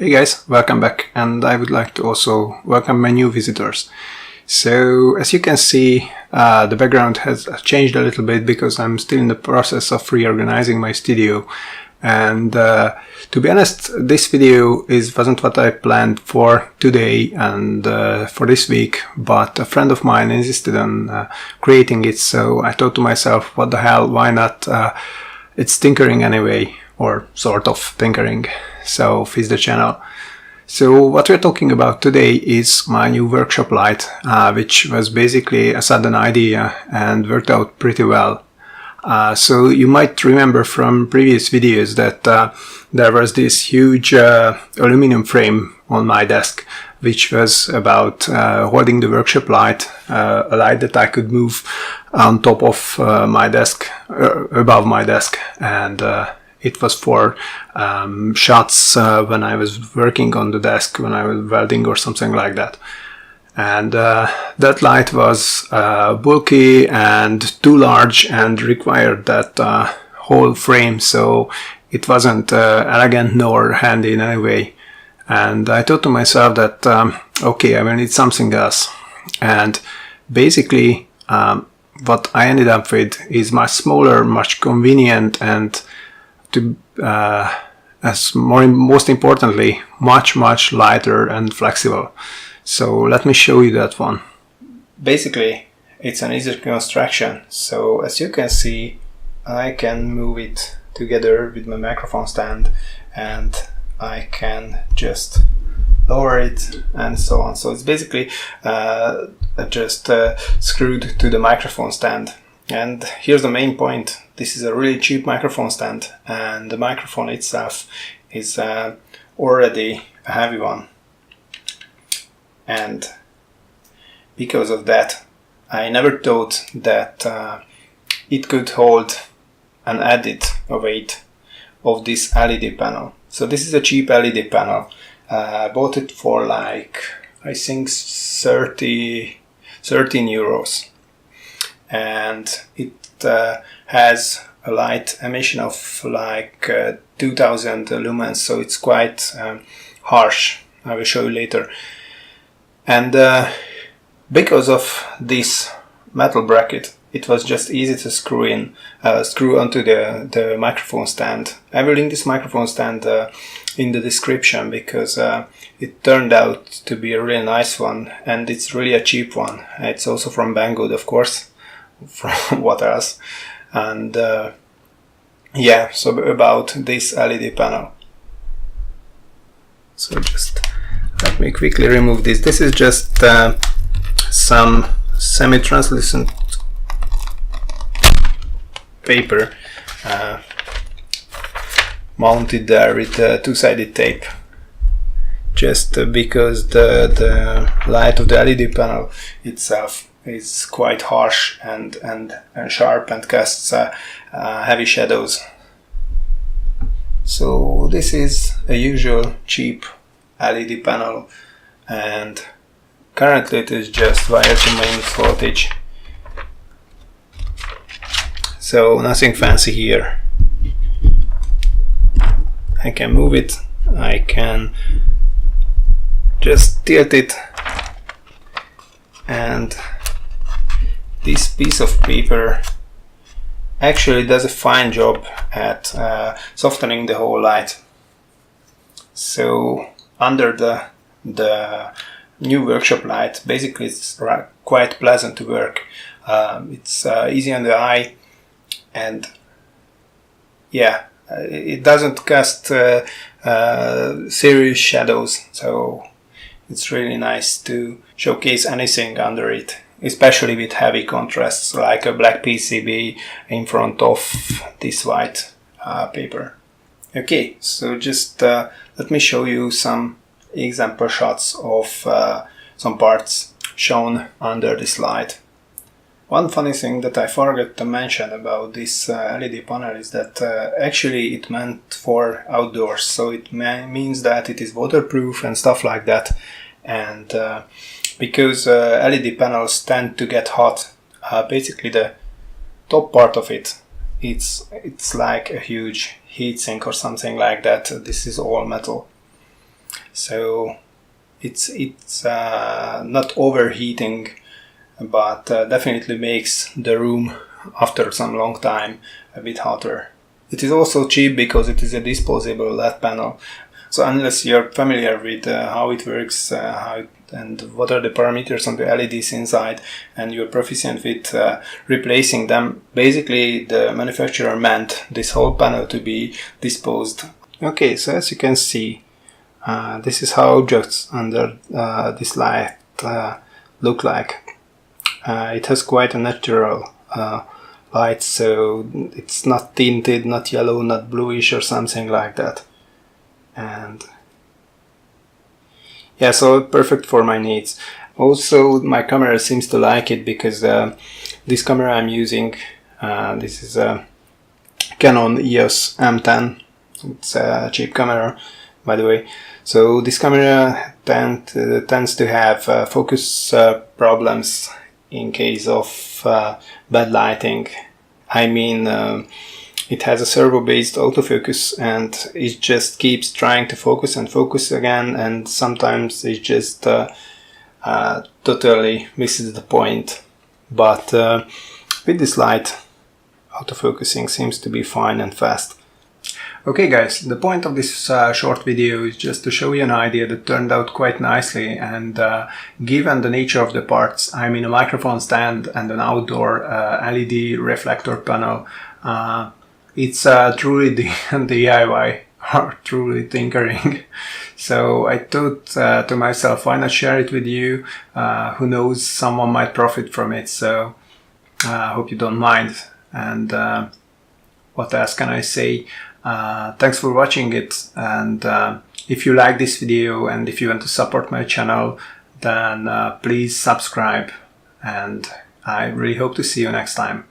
Hey guys, welcome back, and I would like to also welcome my new visitors. So as you can see, the background has changed a little bit because I'm still in the process of reorganizing my studio. And to be honest, this video wasn't what I planned for today and for this week, but a friend of mine insisted on creating it, so I thought to myself, what the hell, why not? It's tinkering anyway, or sort of tinkering, so fix the channel. So what we're talking about today is my new workshop light, which was basically a sudden idea and worked out pretty well. So you might remember from previous videos that there was this huge aluminum frame on my desk, which was about holding the workshop light, a light that I could move on top of my desk, above my desk, and it was for shots when I was working on the desk, when I was welding or something like that. And that light was bulky and too large and required that whole frame, so it wasn't elegant nor handy in any way. And I thought to myself that, okay, I will need something else. And basically, what I ended up with is much smaller, much convenient, and most importantly, much lighter and flexible. So let me show you that one. Basically, it's an easy construction. So as you can see, I can move it together with my microphone stand, and I can just lower it and so on. So it's basically just screwed to the microphone stand. And here's the main point. This is a really cheap microphone stand, and the microphone itself is already a heavy one. And because of that, I never thought that it could hold an added weight of this LED panel. So this is a cheap LED panel. I bought it for like, I think 13 euros. And it has a light emission of like 2000 lumens, so it's quite harsh. I will show you later. And because of this metal bracket, it was just easy to screw onto the microphone stand. I will link this microphone stand in the description because it turned out to be a really nice one, and it's really a cheap one. It's also from Banggood, of course. From what else? And yeah, so about this LED panel. So just let me quickly remove this. This is just some semi-translucent paper mounted there with two-sided tape, just because the light of the LED panel itself is quite harsh and sharp and casts heavy shadows. So this is a usual cheap LED panel, and currently it is just wired to mains voltage, so nothing fancy here. I can move it, I can just tilt it, and this piece of paper actually does a fine job at softening the whole light. So under the new workshop light, basically it's quite pleasant to work. It's easy on the eye, and yeah, it doesn't cast serious shadows, so it's really nice to showcase anything under it, especially with heavy contrasts like a black PCB in front of this white paper. Okay, so just let me show you some example shots of some parts shown under this light. One funny thing that I forgot to mention about this LED panel is that actually it meant for outdoors, so it means that it is waterproof and stuff like that. And because LED panels tend to get hot, basically the top part of it's like a huge heatsink or something like that. This is all metal. so it's not overheating, but definitely makes the room after some long time a bit hotter. It is also cheap because it is a disposable LED panel. So unless you're familiar with how it works, and what are the parameters on the LEDs inside, and you're proficient with replacing them, basically the manufacturer meant this whole panel to be disposed. Okay, so as you can see, this is how objects under this light look like. It has quite a natural light, so it's not tinted, not yellow, not bluish or something like that. And yeah, so perfect for my needs. Also, my camera seems to like it because this camera I'm using, this is a Canon EOS M10. It's a cheap camera, by the way. So this camera tends to have focus problems in case of bad lighting. I mean, it has a servo-based autofocus, and it just keeps trying to focus and focus again, and sometimes it just totally misses the point. But with this light, autofocusing seems to be fine and fast. Okay guys, the point of this short video is just to show you an idea that turned out quite nicely, and given the nature of the parts, I mean a microphone stand and an outdoor LED reflector panel, it's truly DIY or truly tinkering. So I thought to myself, why not share it with you? Who knows, someone might profit from it, so I hope you don't mind. And what else can I say? Thanks for watching it, and if you like this video and if you want to support my channel, then please subscribe, and I really hope to see you next time.